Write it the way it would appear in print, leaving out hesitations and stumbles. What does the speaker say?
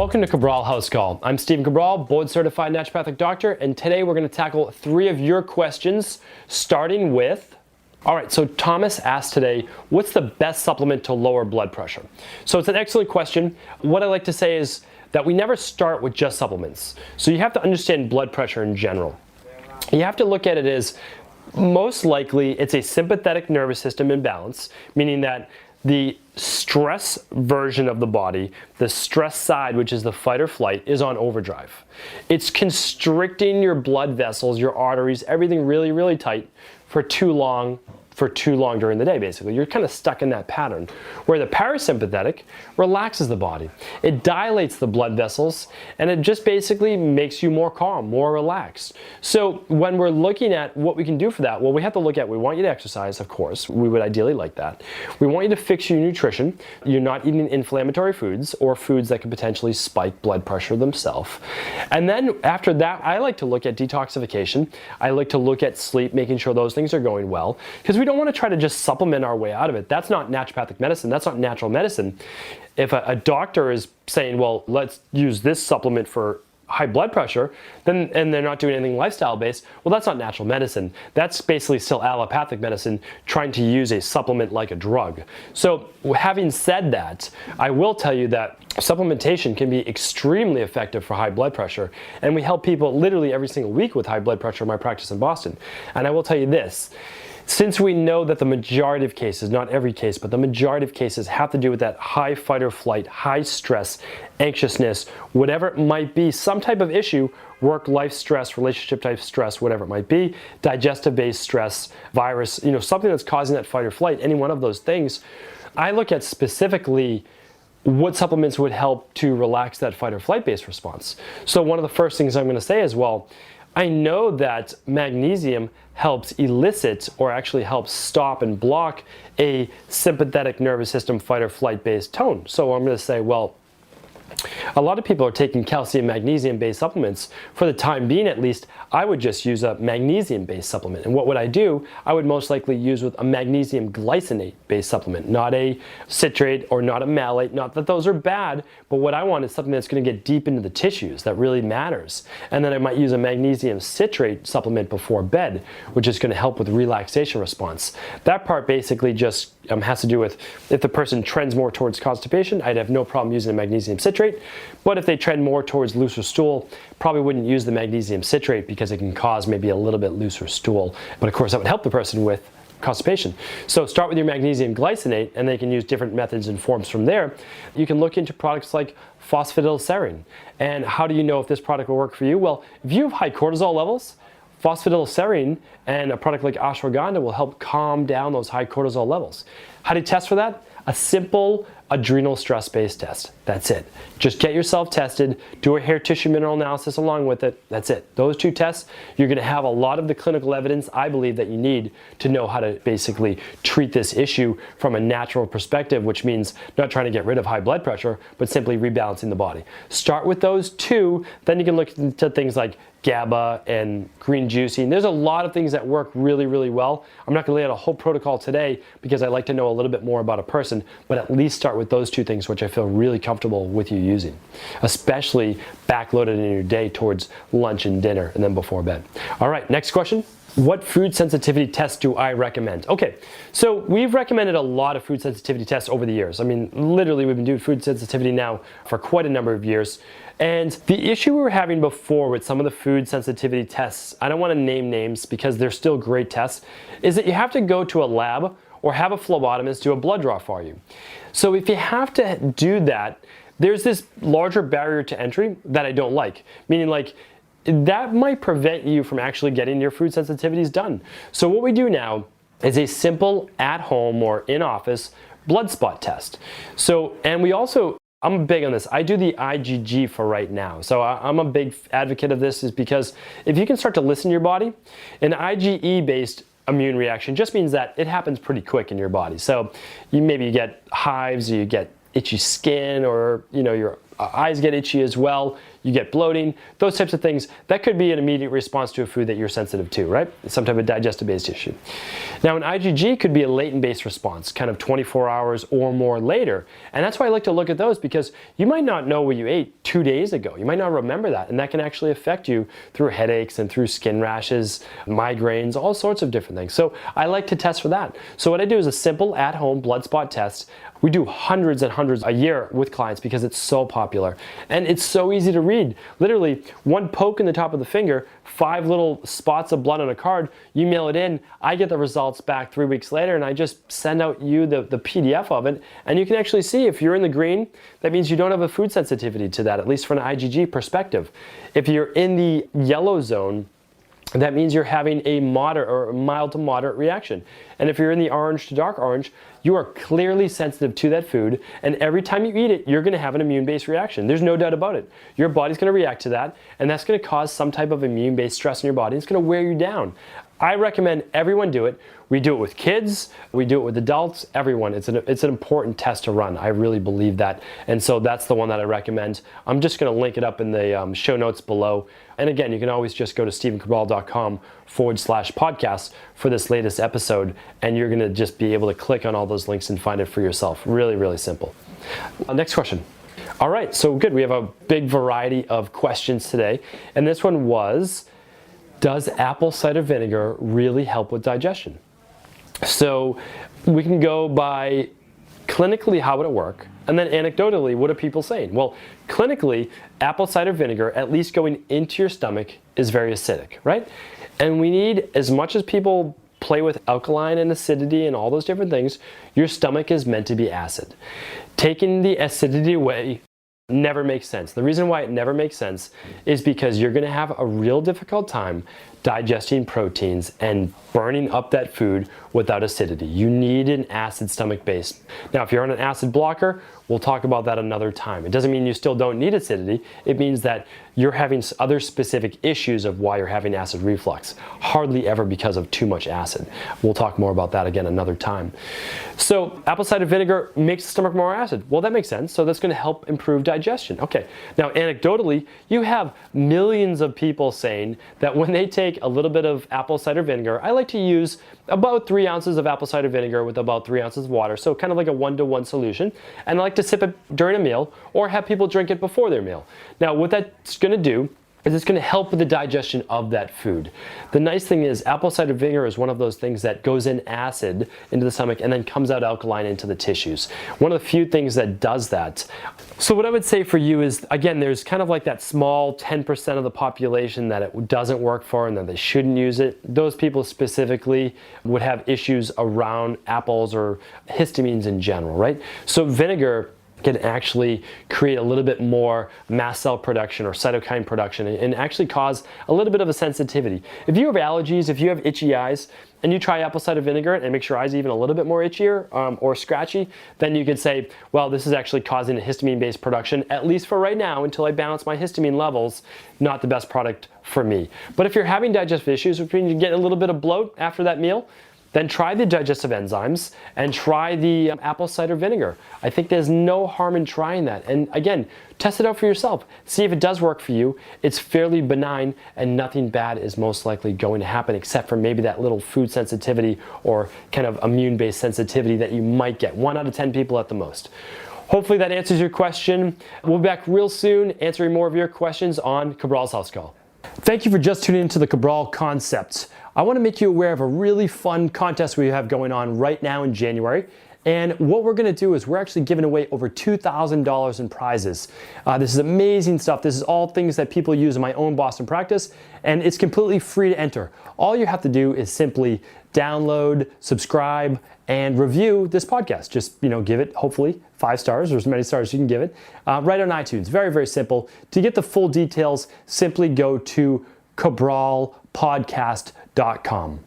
Welcome to Cabral HouseCall. I'm Stephen Cabral, board-certified naturopathic doctor, and today we're going to tackle 3 of your questions, starting with... Alright, so Thomas asked today, what's the best supplement to lower blood pressure? So it's an excellent question. What I like to say is that we never start with just supplements. So you have to understand blood pressure in general. You have to look at it as, most likely, it's a sympathetic nervous system imbalance, meaning that the stress version of the body, the stress side, which is the fight or flight, is on overdrive. It's constricting your blood vessels, your arteries, everything really, really tight for too long during the day, basically. You're kind of stuck in that pattern, where the parasympathetic relaxes the body. It dilates the blood vessels, and it just basically makes you more calm, more relaxed. So when we're looking at what we can do for that, well, we have to look at, we want you to exercise, of course. We would ideally like that. We want you to fix your nutrition. You're not eating inflammatory foods or foods that could potentially spike blood pressure themselves. And then after that, I like to look at detoxification. I like to look at sleep, making sure those things are going well, because we don't want to try to just supplement our way out of it. That's not naturopathic medicine. That's not natural medicine. If a doctor is saying, well, let's use this supplement for high blood pressure, and they're not doing anything lifestyle based, well, that's not natural medicine. That's basically still allopathic medicine trying to use a supplement like a drug. So having said that, I will tell you that supplementation can be extremely effective for high blood pressure, and we help people literally every single week with high blood pressure in my practice in Boston. And I will tell you this, since we know that the majority of cases, not every case, but the majority of cases have to do with that high fight or flight, high stress, anxiousness, whatever it might be, some type of issue, work-life stress, relationship-type stress, whatever it might be, digestive-based stress, virus, something that's causing that fight or flight, any one of those things, I look at specifically what supplements would help to relax that fight or flight-based response. So one of the first things I'm going to say is, well, I know that magnesium helps elicit or actually helps stop and block a sympathetic nervous system fight or flight based tone. So I'm going to say, well, a lot of people are taking calcium magnesium based supplements. For the time being, at least, I would just use a magnesium based supplement. And what would I do? I would most likely use with a magnesium glycinate based supplement, not a citrate or not a malate. Not that those are bad, but what I want is something that's going to get deep into the tissues. That really matters. And then I might use a magnesium citrate supplement before bed, which is going to help with relaxation response. That part basically just has to do with if the person trends more towards constipation, I'd have no problem using a magnesium citrate. But if they trend more towards looser stool, probably wouldn't use the magnesium citrate because it can cause maybe a little bit looser stool. But of course that would help the person with constipation. So start with your magnesium glycinate, and they can use different methods and forms from there. You can look into products like phosphatidylserine. And how do you know if this product will work for you? Well, if you have high cortisol levels, phosphatidylserine and a product like ashwagandha will help calm down those high cortisol levels. How do you test for that? A simple adrenal stress-based test. That's it. Just get yourself tested, do a hair tissue mineral analysis along with it. That's it. Those 2 tests, you're going to have a lot of the clinical evidence, I believe, that you need to know how to basically treat this issue from a natural perspective, which means not trying to get rid of high blood pressure, but simply rebalancing the body. Start with those 2, then you can look into things like GABA and green juicing. There's a lot of things that work really, really well. I'm not going to lay out a whole protocol today because I like to know a little bit more about a person, but at least start with those 2 things, which I feel really comfortable with you using, especially backloaded in your day towards lunch and dinner and then before bed. All right, next question. What food sensitivity tests do I recommend? Okay, so we've recommended a lot of food sensitivity tests over the years. I mean, literally we've been doing food sensitivity now for quite a number of years. And the issue we were having before with some of the food sensitivity tests, I don't want to name names because they're still great tests, is that you have to go to a lab or have a phlebotomist do a blood draw for you. So if you have to do that, there's this larger barrier to entry that I don't like, meaning like that might prevent you from actually getting your food sensitivities done. So what we do now is a simple at-home or in-office blood spot test. So, and we also, I'm big on this. I do the IgG for right now. So I'm a big advocate of this is because if you can start to listen to your body, an IgE-based immune reaction just means that it happens pretty quick in your body. So you get hives, you get itchy skin, or your eyes get itchy as well. you get bloating, those types of things. That could be an immediate response to a food that you're sensitive to, right? Some type of digestive-based issue. Now, an IgG could be a latent-based response, kind of 24 hours or more later. And that's why I like to look at those, because you might not know what you ate 2 days ago. You might not remember that, and that can actually affect you through headaches and through skin rashes, migraines, all sorts of different things. So I like to test for that. So what I do is a simple at-home blood spot test. We do hundreds and hundreds a year with clients because it's so popular. And it's so easy to read. Literally, one poke in the top of the finger, 5 little spots of blood on a card, you mail it in, I get the results back 3 weeks later, and I just send out you the PDF of it, and you can actually see if you're in the green, that means you don't have a food sensitivity to that, at least from an IgG perspective. If you're in the yellow zone, that means you're having a moderate or mild to moderate reaction. And if you're in the orange to dark orange, you are clearly sensitive to that food, and every time you eat it, you're going to have an immune-based reaction. There's no doubt about it. Your body's going to react to that, and that's going to cause some type of immune-based stress in your body. It's going to wear you down. I recommend everyone do it. We do it with kids, we do it with adults, everyone. It's an important test to run. I really believe that. And so that's the one that I recommend. I'm just going to link it up in the show notes below. And again, you can always just go to stevencabral.com/podcast for this latest episode, and you're going to just be able to click on all those links and find it for yourself. Really, really simple. Next question. All right, so good. We have a big variety of questions today. And this one was, does apple cider vinegar really help with digestion? So we can go by clinically how would it work, and then anecdotally, what are people saying? Well, clinically, apple cider vinegar, at least going into your stomach, is very acidic, right? And we need, as much as people play with alkaline and acidity and all those different things, your stomach is meant to be acid. Taking the acidity away never makes sense. The reason why it never makes sense is because you're going to have a real difficult time digesting proteins and burning up that food without acidity. You need an acid stomach base. Now, if you're on an acid blocker, we'll talk about that another time. It doesn't mean you still don't need acidity. It means that you're having other specific issues of why you're having acid reflux. Hardly ever because of too much acid. We'll talk more about that again another time. So apple cider vinegar makes the stomach more acid. Well, that makes sense. So that's going to help improve digestion. Okay. Now, anecdotally, you have millions of people saying that when they take a little bit of apple cider vinegar, I like to use about 3 ounces of apple cider vinegar with about 3 ounces of water, so kind of like a 1-to-1 solution, and I like to sip it during a meal or have people drink it before their meal. Now, what that's going to do is it's going to help with the digestion of that food. The nice thing is apple cider vinegar is one of those things that goes in acid into the stomach and then comes out alkaline into the tissues. One of the few things that does that. So what I would say for you is, again, there's kind of like that small 10% of the population that it doesn't work for and that they shouldn't use it. Those people specifically would have issues around apples or histamines in general, right? So vinegar can actually create a little bit more mast cell production or cytokine production and actually cause a little bit of a sensitivity. If you have allergies, if you have itchy eyes, and you try apple cider vinegar and it makes your eyes even a little bit more itchier or scratchy, then you could say, well, this is actually causing a histamine-based production, at least for right now, until I balance my histamine levels. Not the best product for me. But if you're having digestive issues, which means you get a little bit of bloat after that meal, then try the digestive enzymes and try the apple cider vinegar. I think there's no harm in trying that. And again, test it out for yourself. See if it does work for you. It's fairly benign and nothing bad is most likely going to happen except for maybe that little food sensitivity or kind of immune-based sensitivity that you might get. 1 out of 10 people at the most. Hopefully that answers your question. We'll be back real soon answering more of your questions on Cabral's House Call. Thank you for just tuning into the Cabral Concepts. I want to make you aware of a really fun contest we have going on right now in January. And what we're going to do is we're actually giving away over $2,000 in prizes. This is amazing stuff. This is all things that people use in my own Boston practice, and it's completely free to enter. All you have to do is simply download, subscribe, and review this podcast. Just, give it, hopefully, 5 stars or as many stars as you can give it. Right on iTunes. Very, very simple. To get the full details, simply go to cabralpodcast.com.